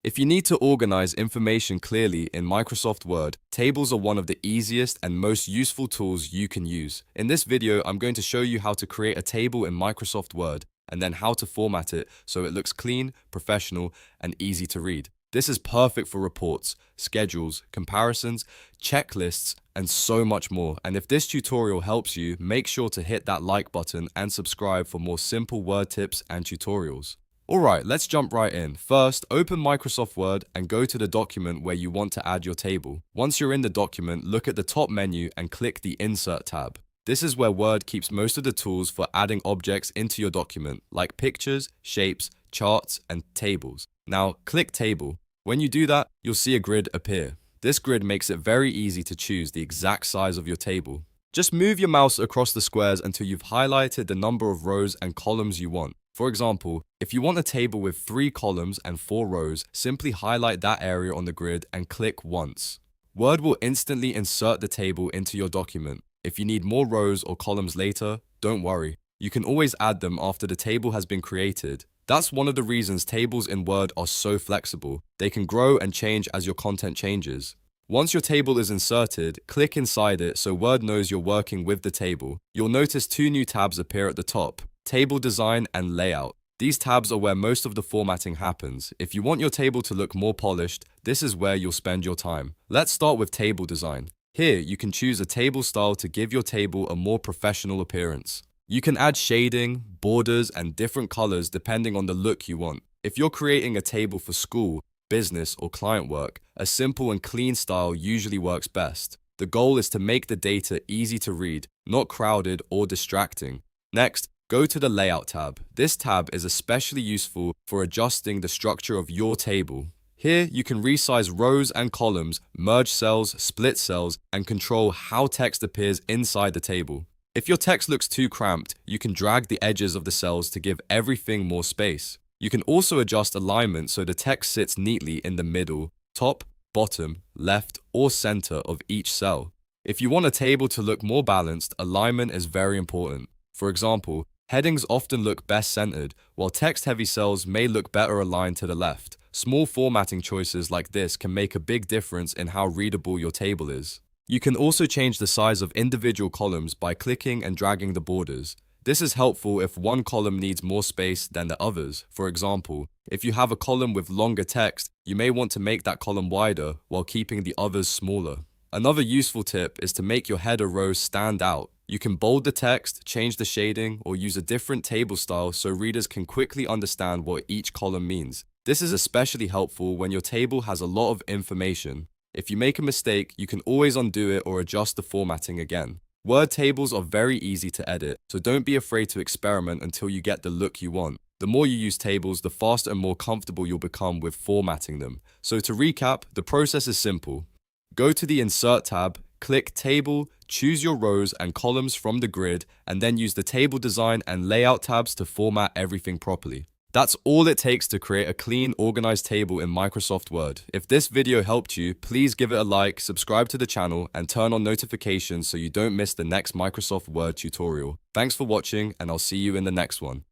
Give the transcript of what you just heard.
If you need to organize information clearly in Microsoft Word, tables are one of the easiest and most useful tools you can use. In this video, I'm going to show you how to create a table in Microsoft Word and then how to format it so it looks clean, professional, and easy to read. This is perfect for reports, schedules, comparisons, checklists, and so much more. And if this tutorial helps you, make sure to hit that like button and subscribe for more simple Word tips and tutorials. Alright, let's jump right in. First, open Microsoft Word and go to the document where you want to add your table. Once you're in the document, look at the top menu and click the Insert tab. This is where Word keeps most of the tools for adding objects into your document, like pictures, shapes, charts, and tables. Now, click Table. When you do that, you'll see a grid appear. This grid makes it very easy to choose the exact size of your table. Just move your mouse across the squares until you've highlighted the number of rows and columns you want. For example, if you want a table with 3 columns and 4 rows, simply highlight that area on the grid and click once. Word will instantly insert the table into your document. If you need more rows or columns later, don't worry. You can always add them after the table has been created. That's one of the reasons tables in Word are so flexible. They can grow and change as your content changes. Once your table is inserted, click inside it so Word knows you're working with the table. You'll notice 2 new tabs appear at the top: Table Design and Layout. These tabs are where most of the formatting happens. If you want your table to look more polished, this is where you'll spend your time. Let's start with Table Design. Here, you can choose a table style to give your table a more professional appearance. You can add shading, borders, and different colors depending on the look you want. If you're creating a table for school, business, or client work, a simple and clean style usually works best. The goal is to make the data easy to read, not crowded or distracting. Next, go to the Layout tab. This tab is especially useful for adjusting the structure of your table. Here, you can resize rows and columns, merge cells, split cells, and control how text appears inside the table. If your text looks too cramped, you can drag the edges of the cells to give everything more space. You can also adjust alignment so the text sits neatly in the middle, top, bottom, left, or center of each cell. If you want a table to look more balanced, alignment is very important. For example, headings often look best centered, while text-heavy cells may look better aligned to the left. Small formatting choices like this can make a big difference in how readable your table is. You can also change the size of individual columns by clicking and dragging the borders. This is helpful if one column needs more space than the others. For example, if you have a column with longer text, you may want to make that column wider while keeping the others smaller. Another useful tip is to make your header rows stand out. You can bold the text, change the shading, or use a different table style so readers can quickly understand what each column means. This is especially helpful when your table has a lot of information. If you make a mistake, you can always undo it or adjust the formatting again. Word tables are very easy to edit, so don't be afraid to experiment until you get the look you want. The more you use tables, the faster and more comfortable you'll become with formatting them. So to recap, the process is simple. Go to the Insert tab, click Table, choose your rows and columns from the grid, and then use the Table Design and Layout tabs to format everything properly. That's all it takes to create a clean, organized table in Microsoft Word. If this video helped you, please give it a like, subscribe to the channel, and turn on notifications so you don't miss the next Microsoft Word tutorial. Thanks for watching, and I'll see you in the next one.